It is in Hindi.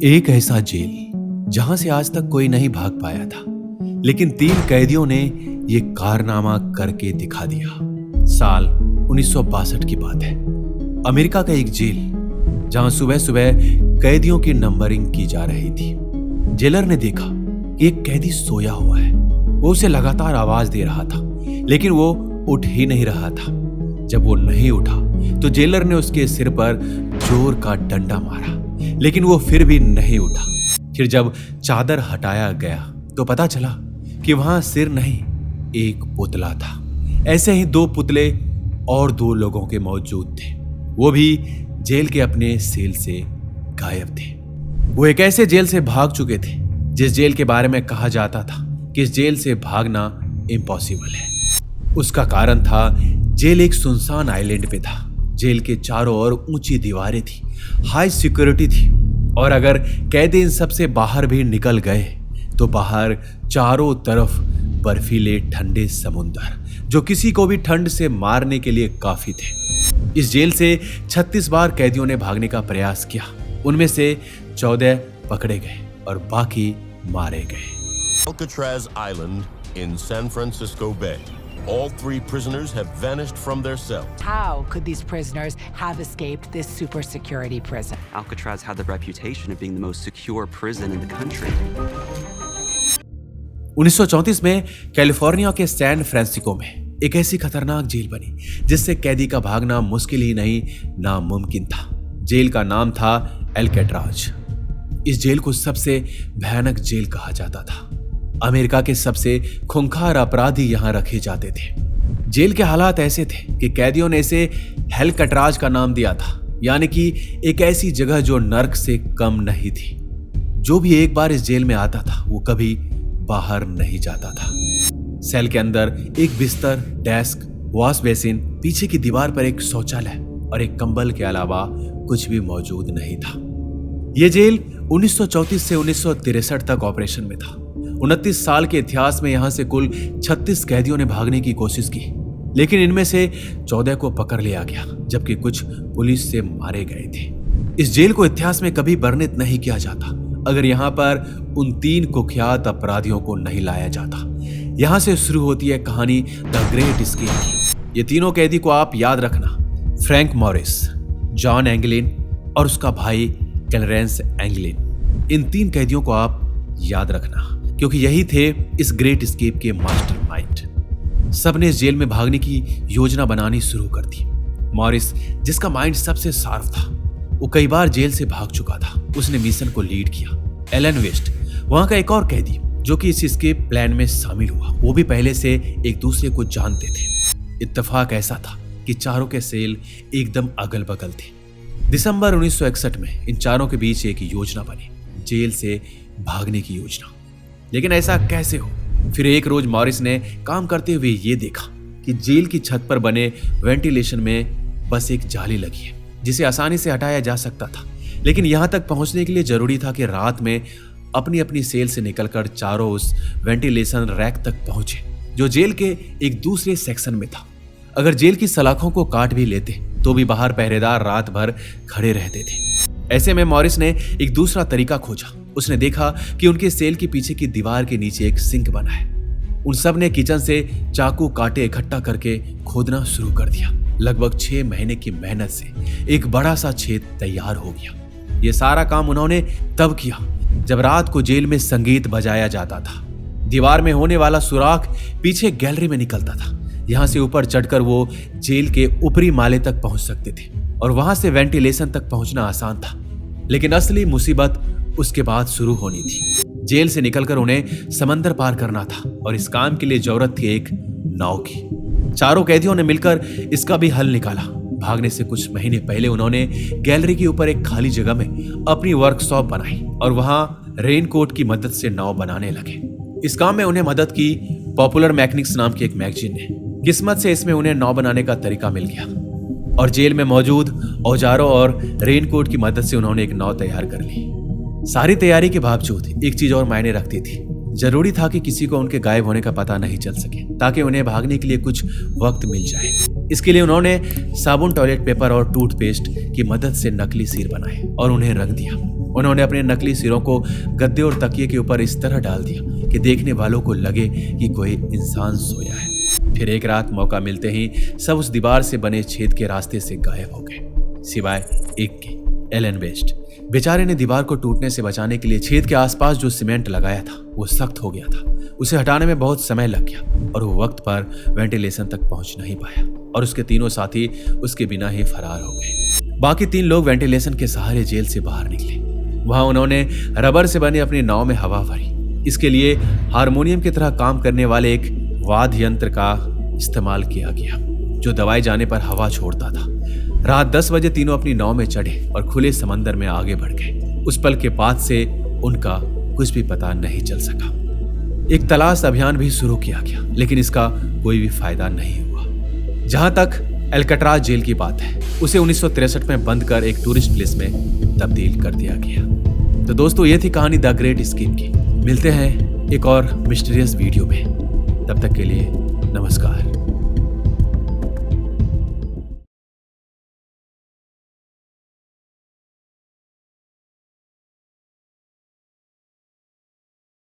एक ऐसा जेल जहां से आज तक कोई नहीं भाग पाया था, लेकिन 3 कैदियों ने यह कारनामा करके दिखा दिया। साल 1962 की बात है। अमेरिका का एक जेल जहां सुबह सुबह कैदियों की नंबरिंग की जा रही थी। जेलर ने देखा कि एक कैदी सोया हुआ है। वो उसे लगातार आवाज दे रहा था, लेकिन वो उठ ही नहीं रहा था। जब वो नहीं उठा तो जेलर ने उसके सिर पर जोर का डंडा मारा, लेकिन वो फिर भी नहीं उठा। फिर जब चादर हटाया गया तो पता चला कि वहां सिर नहीं, एक पुतला था। ऐसे ही 2 पुतले और 2 लोगों के मौजूद थे। वो भी जेल के अपने सेल से गायब थे। वो एक ऐसे जेल से भाग चुके थे जिस जेल के बारे में कहा जाता था कि इस जेल से भागना इम्पॉसिबल है। उसका कारण था जेल एक सुनसान आइलैंड पे था। जेल के चारों ओर ऊंची दीवारें थी, हाई सिक्योरिटी थी, और अगर कैदी इन सब से बाहर भी निकल गए तो बाहर चारों तरफ बर्फीले ठंडे समुंदर जो किसी को भी ठंड से मारने के लिए काफी थे। इस जेल से 36 बार कैदियों ने भागने का प्रयास किया। उनमें से 14 पकड़े गए और बाकी मारे गए। Alcatraz Island in San Francisco Bay. All 3 prisoners have vanished from their cell. How could these prisoners have escaped this super security prison? Alcatraz had the reputation of being the most secure prison in the country. 1934 में कैलिफोर्निया के सैन फ्रांसिस्को में एक ऐसी खतरनाक जेल बनी जिससे कैदी का भागना मुश्किल ही नहीं, नामुमकिन था। जेल का नाम था एल्केट्राज। इस जेल को सबसे भयानक जेल कहा जाता था। अमेरिका के सबसे खूंखार अपराधी यहां रखे जाते थे। जेल के हालात ऐसे थे कि कैदियों ने इसे हेलकट्राज का नाम दिया था, यानी कि एक ऐसी जगह जो नर्क से कम नहीं थी। जो भी एक बार इस जेल में आता था वो कभी बाहर नहीं जाता था। सेल के अंदर एक बिस्तर, डेस्क, वॉश बेसिन, पीछे की दीवार पर एक शौचालय और एक कंबल के अलावा कुछ भी मौजूद नहीं था। यह जेल 1934 से 1963 तक ऑपरेशन में था। 29 साल के इतिहास में यहां से कुल 36 कैदियों ने भागने की कोशिश की, लेकिन इनमें से 14 को पकड़ लिया गया, जबकि कुछ पुलिस से मारे गए थे। इस जेल को इतिहास में कभी वर्णित नहीं किया जाता अगर यहां पर उन 3 कुख्यात अपराधियों को नहीं लाया जाता। यहां से शुरू होती है कहानी द ग्रेट एस्केप की। ये तीनों कैदी को आप याद रखना, फ्रैंक मॉरिस, जॉन एंगलिन और उसका भाई क्लरेंस एंगलिन। इन 3 कैदियों को आप याद रखना, क्योंकि यही थे इस ग्रेट एस्केप के मास्टरमाइंड। सबने इस जेल में भागने की योजना बनानी शुरू कर दी। मॉरिस, जिसका माइंड सबसे शार्प था, वो कई बार जेल से भाग चुका था, उसने मिशन को लीड किया। एलन वेस्ट, वहां का एक और कैदी जो कि इस एस्केप प्लान में शामिल हुआ, वो भी पहले से एक दूसरे को जानते थे। इत्तेफाक ऐसा था कि चारों के सेल एकदम अगल बगल थे। दिसंबर 1961 में इन चारों के बीच एक योजना बनी, जेल से भागने की योजना। लेकिन ऐसा कैसे हो? फिर एक रोज मॉरिस ने काम करते हुए ये देखा कि जेल की छत पर बने वेंटिलेशन में बस एक जाली लगी है जिसे आसानी से हटाया जा सकता था। लेकिन यहां तक पहुंचने के लिए जरूरी था कि रात में अपनी अपनी सेल से निकलकर चारों उस वेंटिलेशन रैक तक पहुंचे जो जेल के एक दूसरे सेक्शन में था। अगर जेल की सलाखों को काट भी लेते तो भी बाहर पहरेदार रात भर खड़े रहते थे। ऐसे में मॉरिस ने एक दूसरा तरीका खोजा। उसने देखा कि उनके सेल के पीछे की दीवार के नीचे एक सिंक बना है। उन सब ने किचन से चाकू कांटे इकट्ठा करके खोदना शुरू कर दिया। लगभग 6 महीने की मेहनत से एक बड़ा सा छेद तैयार हो गया। ये सारा काम उन्होंने तब किया जब रात को जेल में संगीत बजाया जाता था। दीवार में होने वाला सुराख पीछे गैलरी में निकलता था। यहां से ऊपर चढ़कर वो जेल के ऊपरी माले तक पहुंच सकते थे और वहां से वेंटिलेशन तक पहुंचना आसान था। लेकिन असली मुसीबत उसके बाद शुरू होनी थी। जेल से निकलकर उन्हें समंदर पार करना था और इस काम के लिए जरूरत थी एक नाव की। चारों कैदियों ने मिलकर इसका भी हल निकाला। भागने से कुछ महीने पहले उन्होंने गैलरी के ऊपर एक खाली जगह में अपनी वर्कशॉप बनाई और वहां रेनकोट की मदद से नाव बनाने लगे। इस काम में उन्हें मदद की पॉपुलर मैकेनिक्स नाम की एक मैगजीन ने। किस्मत से इसमें उन्हें नाव बनाने का तरीका मिल गया और जेल में मौजूद औजारों और रेनकोट की मदद से उन्होंने एक नाव तैयार कर ली। सारी तैयारी के बावजूद एक चीज और मायने रखती थी। जरूरी था कि किसी को उनके गायब होने का पता नहीं चल सके, ताकि उन्हें भागने के लिए कुछ वक्त मिल जाए। इसके लिए उन्होंने साबुन, टॉयलेट पेपर और टूथपेस्ट की मदद से नकली सिर बनाए और उन्हें रंग दिया। उन्होंने अपने नकली सिरों को गद्दे और तकिए के ऊपर इस तरह डाल दिया कि देखने वालों को लगे कि कोई इंसान सोया है। फिर एक रात मौका मिलते ही सब उस दीवार से बने छेद के रास्ते से गायब हो गए, सिवाय एक के, एलन वेस्ट। बेचारे ने दीवार को टूटने से बचाने के लिए छेद के आसपास जो सीमेंट लगाया था वो सख्त हो गया था। उसे हटाने में बहुत समय लग गया और वो वक्त पर वेंटिलेशन तक पहुंच नहीं पाया और उसके तीनों साथी उसके बिना ही फरार हो गए। बाकी 3 लोग वेंटिलेशन के सहारे जेल से बाहर निकले। वहां उन्होंने रबर से बनी अपनी नाव में हवा भरी। इसके लिए हारमोनियम की तरह काम करने वाले एक वाद्य यंत्र का इस्तेमाल किया गया जो दबाए जाने पर हवा छोड़ता था। रात 10 बजे तीनों अपनी नाव में चढ़े और खुले समंदर में आगे बढ़ गए। उस पल के बाद से उनका कुछ भी पता नहीं चल सका। एक तलाश अभियान भी शुरू किया गया, लेकिन इसका कोई भी फायदा नहीं हुआ। जहां तक एल्कट्राज जेल की बात है, उसे 1963 में बंद कर एक टूरिस्ट प्लेस में तब्दील कर दिया गया। तो दोस्तों, ये थी कहानी द ग्रेट एस्केप की। मिलते हैं एक और मिस्टीरियस वीडियो में। तब तक के लिए नमस्कार।